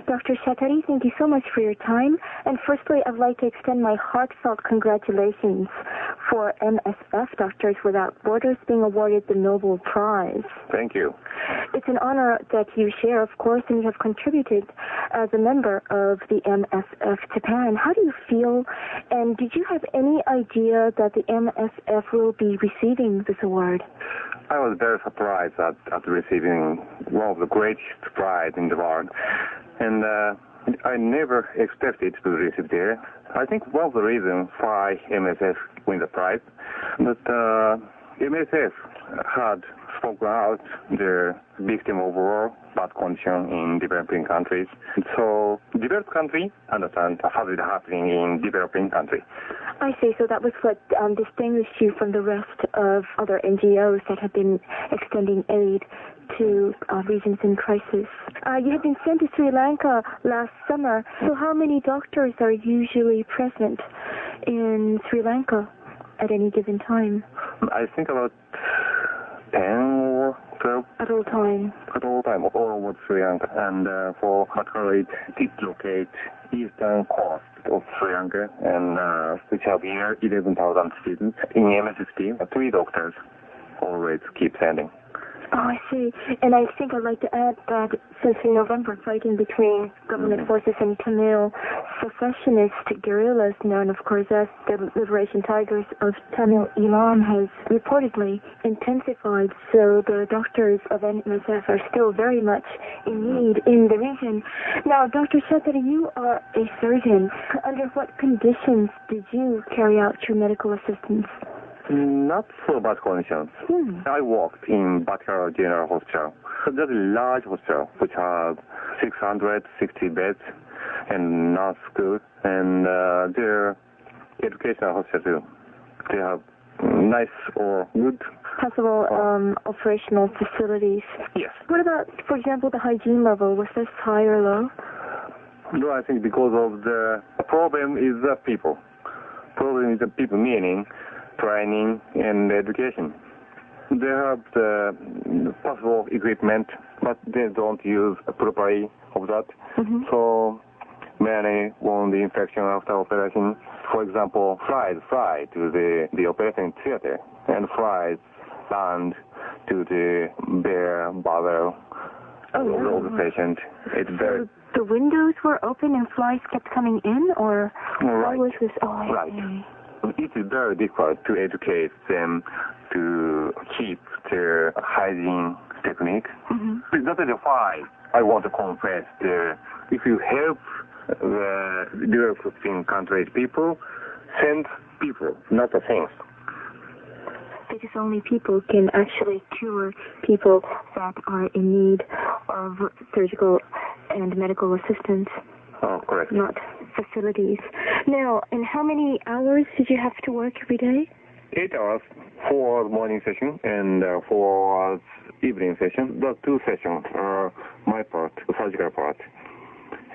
Dr. Chatterjee, thank you so much for your time. And firstly, I'd like to extend my heartfelt congratulations for MSF, Doctors Without Borders, being awarded the Nobel Prize. Thank you. It's an honor that you share, of course, and you have contributed as a member of the MSF Japan. How do you feel, and did you have any idea that the MSF will be receiving this award? I was very surprised at receiving one of the greatest prizes in the world, and I never expected to receive there. I think one of the reasons why MSF win the prize, that MSF had spoken out the victim of war, bad condition in developing countries. So developed country understand how it is happening in developing country. I see. So that was what distinguished you from the rest of other NGOs that have been extending aid to regions in crisis. You have been sent to Sri Lanka last summer. So how many doctors are usually present in Sri Lanka at any given time? I think about 10 or 12. At all time? At all time, all over Sri Lanka. And for Matkala, it dislocate eastern coast of Sri Lanka, and which have here 11,000 students. In MSF team, 3 doctors always keep sending. Oh, I see. And I think I'd like to add that since in November, fighting between government forces and Tamil secessionist guerrillas, known, of course, as the Liberation Tigers of Tamil Eelam, has reportedly intensified. So the doctors of MSF are still very much in need in the region. Now, Dr. Chatterjee, you are a surgeon. Under what conditions did you carry out your medical assistance? Not so bad conditions. I worked in Bhattacharya General Hospital. That's a large hospital which has 660 beds and nurse school, and their educational hospital too. They have nice or good possible operational facilities. Yes. What about, for example, the hygiene level? Was this high or low? No, I think because of the problem is the people. Problem is the people, meaning training and education. They have the possible equipment, but they don't use properly of that. So many won the infection after operation. For example, flies fly to the operating theater, and flies land to the bare bowel of the patient. It's very. The windows were open and flies kept coming in, or right. Why was this? Oh, I right. see. It is very difficult to educate them to keep their hygiene technique. That is why I want to confess if you help the developing countries people, send people, not the things. Because only people can actually cure people that are in need of surgical and medical assistance. Oh, correct. Not facilities. Now, and how many hours did you have to work every day? 8 hours, 4 hours morning session and 4 hours evening session. The 2 sessions are my part, the surgical part.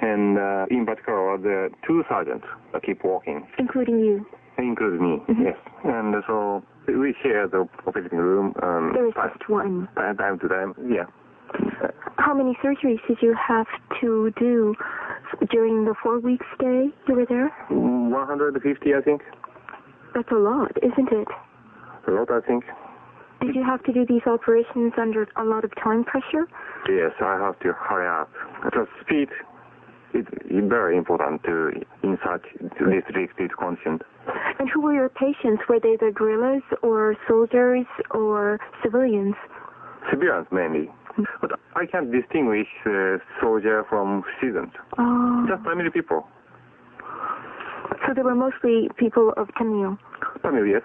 And in particular, the 2 surgeons keep working. Including you? Including me, yes. And so we share the operating room. There is just one. Time to time, yeah. How many surgeries did you have to do during the 4-week stay you were there? 150, I think. That's a lot, isn't it? A lot, I think. Did you have to do these operations under a lot of time pressure? Yes, I have to hurry up. The speed is very important in such restricted conditions. And who were your patients? Were they the guerrillas or soldiers or civilians? Civilians mainly. But I can't distinguish soldier from citizens. Oh. Just family people. So they were mostly people of Tamil? Tamil, yes.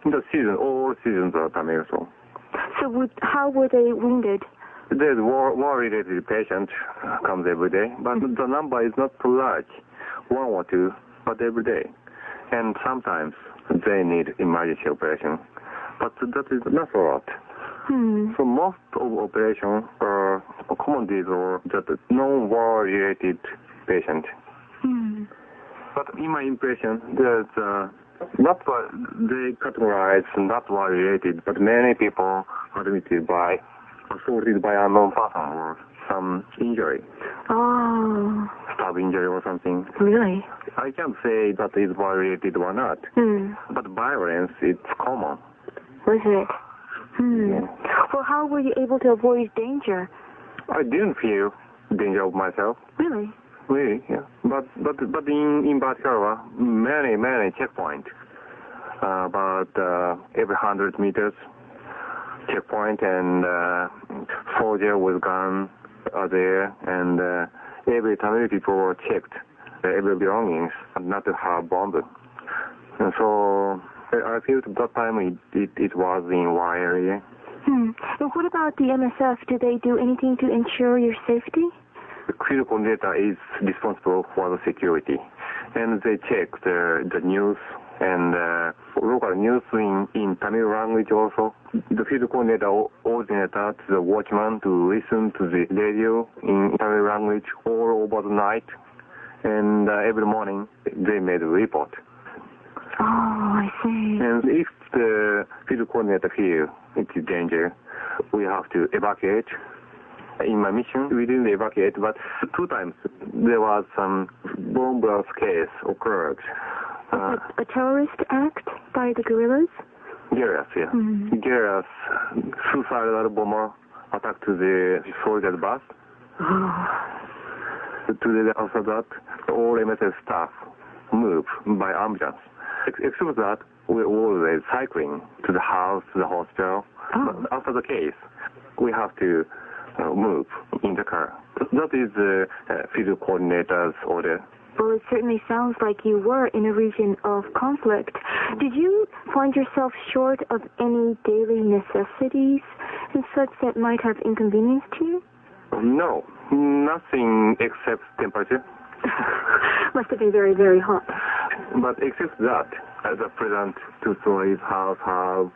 The citizens, all citizens are Tamil. So how were they wounded? There's war-related patients comes every day, but the number is not too large. 1 or 2, but every day. And sometimes they need emergency operation. But that is not a lot. So most of operations are common disease or just non-war-related patient. But in my impression, there's not they categorize not war-related, but many people are assaulted by unknown person or some injury. Oh, stab injury or something. really? I can't say that is related or not, but violence it's common. Was it? Yeah. Well, how were you able to avoid danger? I didn't feel danger of myself. Really? Really, yeah. But in Batikawa, many checkpoints. About every 100 meters checkpoint, and soldier with gun are there, and every time people were checked, every belongings, not to have bombs. And so I feel at that time it was in one area. And what about the MSF? Do they do anything to ensure your safety? The field coordinator is responsible for the security, and they check the news and local news in Tamil language also. The field coordinator ordinated the watchman to listen to the radio in Tamil language all over the night, and every morning they made a report. Oh, I see. And if the field coordinator feels it is danger, we have to evacuate. In my mission, we didn't evacuate, but 2 times there was some bomb blast case occurred. A terrorist act by the guerrillas? Guerrillas, yeah. Guerrillas, suicidal bomber attack to the soldier bus. Today after that, all MSF staff move by ambulance. Except that, we always cycling to the house, to the hospital. But after the case, we have to move in the car. That is the field coordinator's order. Well, it certainly sounds like you were in a region of conflict. Did you find yourself short of any daily necessities and such that might have inconvenienced you? No, nothing except temperature. Must have been very, very hot. But except that, as a present, 2 stories house have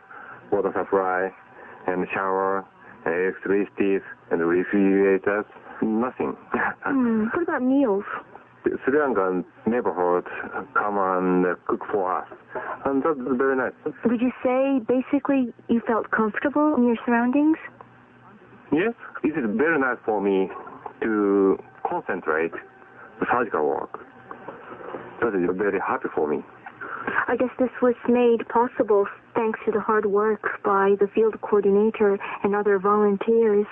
water supply and shower, electricity and refrigerators, nothing. What about meals? Sri Lankan neighborhood come and cook for us, and that's very nice. Would you say basically you felt comfortable in your surroundings? Yes, it is very nice for me to concentrate the surgical work. That is very happy for me. I guess this was made possible thanks to the hard work by the field coordinator and other volunteers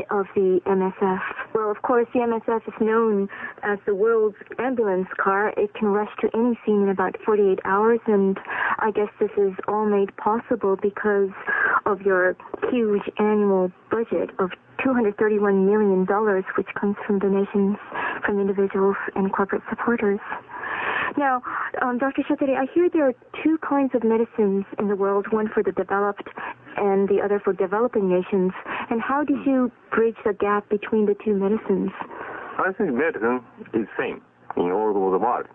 of the MSF. Well, of course, the MSF is known as the world's ambulance car. It can rush to any scene in about 48 hours, and I guess this is all made possible because of your huge annual budget of $231 million, which comes from donations from individuals and corporate supporters. Now, Dr. Shateri, I hear there are 2 kinds of medicines in the world, one for the developed and the other for developing nations. And how did you bridge the gap between the 2 medicines? I think medicine is same in all over the world,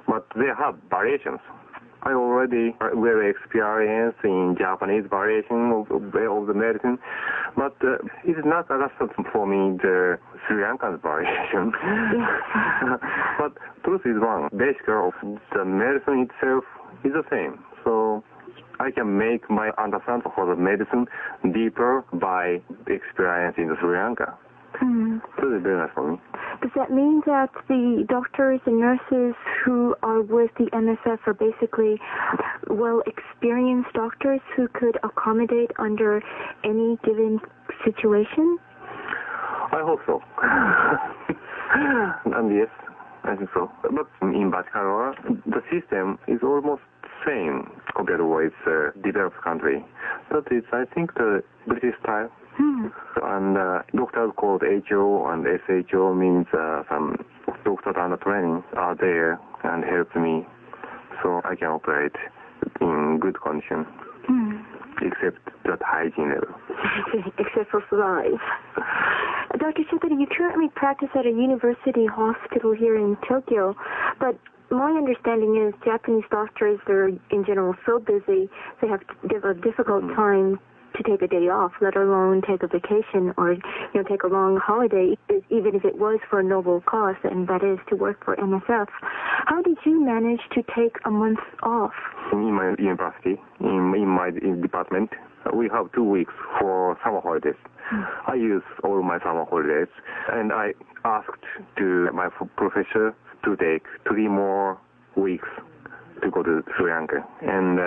but they have variations. I already very experienced in Japanese variation of the medicine, but it is not accustomed for me the Sri Lankan variation. But truth is one, basically of the medicine itself is the same. So I can make my understanding for the medicine deeper by the experience in Sri Lanka. So it's very nice for me. Does that mean that the doctors and nurses who are with the MSF are basically well-experienced doctors who could accommodate under any given situation? I hope so. And yes, I think so. But in Batikawa, the system is almost same compared with developed country. That is, I think, the British style. And doctors called HO and SHO means some doctors under training are there and help me, so I can operate in good condition, except that hygiene level. Except for flies. Dr. Shateri, you currently practice at a university hospital here in Tokyo, but my understanding is Japanese doctors are in general so busy they have a difficult time to take a day off, let alone take a vacation or take a long holiday, even if it was for a noble cause, and that is to work for MSF. How did you manage to take a month off? In my university, in my department, we have 2 weeks for summer holidays. I use all my summer holidays, and I asked to my professor to take 3 more weeks to go to Sri Lanka, and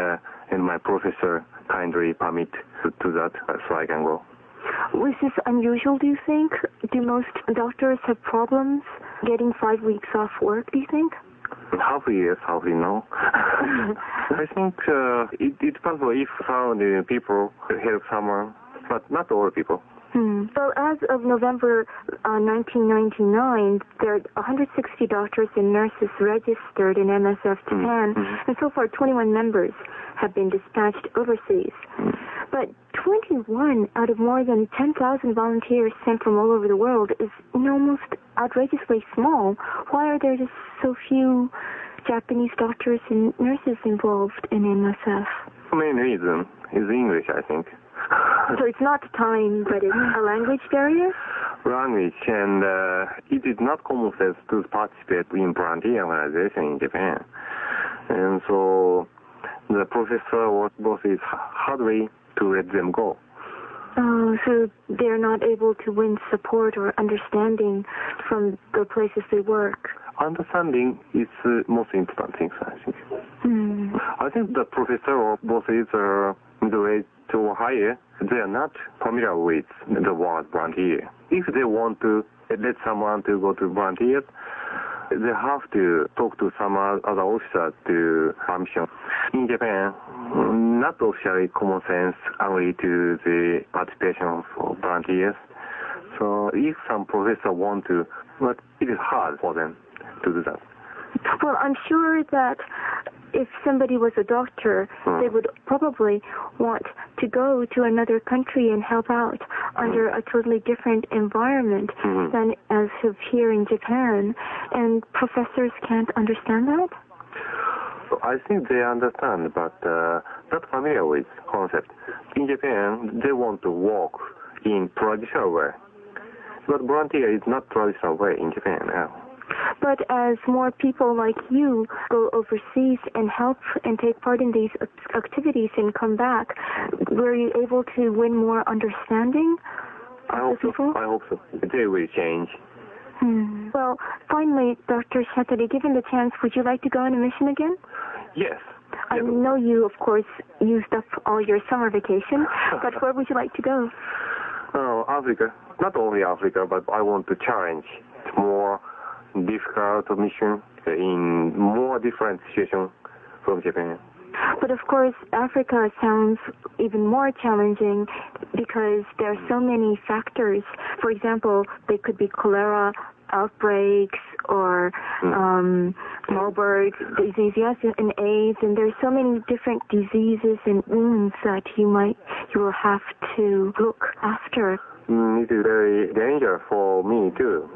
my professor kindly permit to that, so I can go. Was this unusual, do you think? Do most doctors have problems getting 5 weeks off work, do you think? Half yes, half no. I think it depends on if some people help someone, but not all people. Well, as of November 1999, there are 160 doctors and nurses registered in MSF Japan, and so far 21 members have been dispatched overseas. But 21 out of more than 10,000 volunteers sent from all over the world is almost outrageously small. Why are there just so few Japanese doctors and nurses involved in MSF? The main reason is English, I think. So it's not time, but it's a language barrier? Language, and it is not common sense to participate in volunteer organization in Japan. And so the professor or boss is hardly to let them go. Oh, so they're not able to win support or understanding from the places they work. Understanding is the most important thing, I think. I think the professor or bosses are middle age or higher, they are not familiar with the word volunteer. If they want to let someone to go to volunteers, they have to talk to some other officer to permission. In Japan, not officially common sense agree to the participation of volunteers. So if some professor want to, but it is hard for them to do that. Well, I'm sure that if somebody was a doctor, they would probably want to go to another country and help out under a totally different environment than as of here in Japan. And professors can't understand that? I think they understand, but not familiar with concept. In Japan, they want to work in traditional way. But volunteer is not traditional way in Japan now. But as more people like you go overseas and help and take part in these activities and come back, were you able to win more understanding of the people? I hope so. They will change. Well, finally, Dr. Shatari, given the chance, would you like to go on a mission again? Yes. I know you, of course, used up all your summer vacation, but where would you like to go? Oh, Africa. Not only Africa, but I want to challenge more difficult mission in more different situations from Japan. But of course, Africa sounds even more challenging because there are so many factors. For example, they could be cholera outbreaks or Marburg disease, yes, and AIDS, and there's so many different diseases and wounds that you will have to look after. It is very dangerous for me too.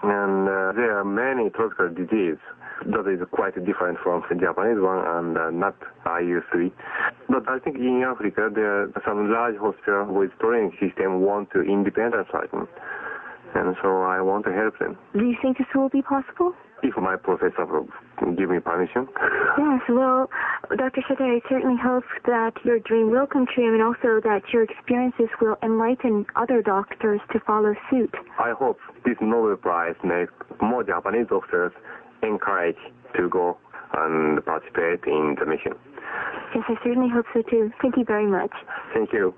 And there are many tropical diseases that is quite different from the Japanese one and not IU3. But I think in Africa, there are some large hospitals with training system want to independent cycling. And so I want to help them. Do you think this will be possible? If my professor will give me permission. Yes, well, Dr. Shatari, I certainly hope that your dream will come true and also that your experiences will enlighten other doctors to follow suit. I hope this Nobel Prize makes more Japanese doctors encouraged to go and participate in the mission. Yes, I certainly hope so too. Thank you very much. Thank you.